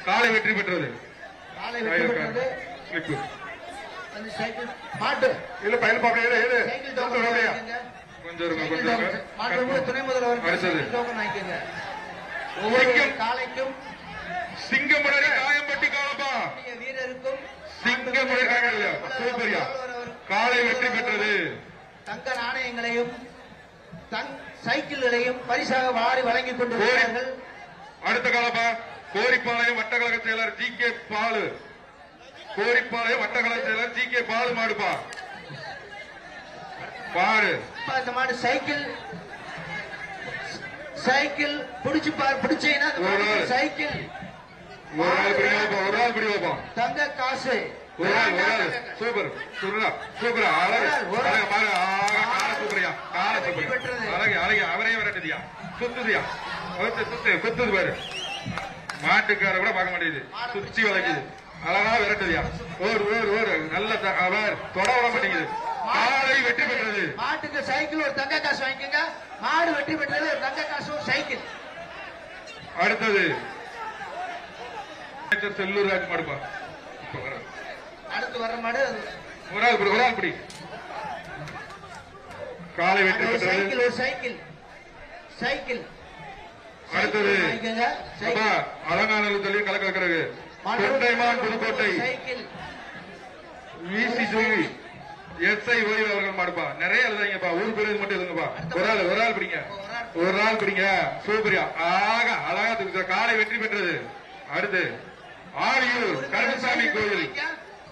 காலை வெற்றி பெற்றது. காலை வெற்றி பெற்றது. ஸ்லிப்பு அந்த சைக்கிள் மாட்டு இல்ல பையன் பாப்பா ஏழு சைக்கிள் டோக்கன் வாங்கிக்கங்க. கொஞ்சம் இருங்க கொஞ்சம் இருங்க. மாண்புமிகு துணை முதல்வர் சைக்கிள் டோக்கன் வாங்கிக்கங்க. ஒவ்வொரு காலைக்கும் சிங்கமுடரி காயம்பட்டி காலப்பா வீரருக்கும் சிங்கமுடரி காயம் சூப்பரியா காலை வெற்றி பெற்றது. தங்க நாணயங்களையும் சைக்கிள்களையும் பரிசாக வாரி வழங்கிக் கொண்டிருக்கிறார்கள். அடுத்த காலப்பா கோரிப்பாளையம் வட்டக்கழக செயலர் ஜி கே பாலு. கோரிப்பாளையம் வட்டக்கழக செயலர் ஜி கே பாலு மாடுப்பா பாடு. இந்த மாடு சைக்கிள் சைக்கிள் பிடிச்சு பிடிச்சீங்கன்னா சைக்கிள் ஒரு நாள் பிடி வைப்போம். தங்க காசு ஒரு நாள் சூப்பர் சூப்பரா அழகு சூப்பரியா கால சூப்பர் அழகு அழகு அவரையும் விரட்டுதியா சுத்துதியா சுத்துது பாரு. மாட்டுக்கார கூட பார்க்க மாட்டேங்குது சுத்தி வளைக்குது அழகா விரட்டுதியா ஓர் ஓர் ஓர் நல்ல தொட விட மாட்டேங்குது. காலை வெற்றி பெற்றது. மாட்டுக்கு சைக்கிள் ஒரு தங்க காசு வாங்கிக்கோங்க. மாடு வெற்றி பெற்றது ஒரு தங்க காசு ஒரு சைக்கிள். அடுத்தது செல்லூர் ராஜ் மாடுப்பா. அடுத்து வர்ற மாடு ஒரு ஆள் படி காலை வெற்றி பெற்றது. சைக்கிள் ஒரு சைக்கிள் சைக்கிள். அடுத்தது அலங்காநல்லூர் சொல்லி கலக்கிறது கொண்டைமான் புதுக்கோட்டை விசி ஜோவி எஸ்ஐ ஓய்வு அவர்கள் மாடுப்பா. நிறைய எழுதாங்கப்பா ஊர் பேரு மட்டும் எழுதுங்கப்பா. ஒரு ஆள் பிடிங்க ஒரு ஆள் பிடிங்க சூப்பரியா அழகா அழகா காலை வெற்றி பெற்றது. அடுத்து ஆரியூர் கருமசாமி கோயில்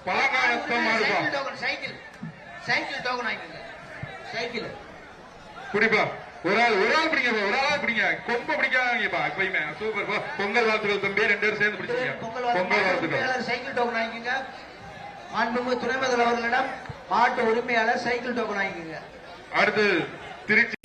பழங்காலத்தம் மாடுப்பா. சைக்கிள் சைக்கிள் டோக்கன் வாங்கிக்கோங்க. சைக்கிள் குடிப்பா ஒரு ஆள் பிடிங்க ஒரு ஆள் பிடிங்க கொம்ப பிடிக்காதீங்கப்பா. எப்பயுமே சூப்பர் பொங்கல் வாழ்த்துக்கள் தம்பி. 2 பேரும் சேர்ந்து பிடிச்சிங்க பொங்கல் வாழ்த்துக்கள். சைக்கிள் டோக்கன் வாங்கிக்கோங்க. மாண்புமிகு துணை முதல்வர் அவர்களிடம் மாட்டு உரிமையாளர் சைக்கிள் டோக்கன் வாங்கிக்கோங்க. அடுத்து திருச்சி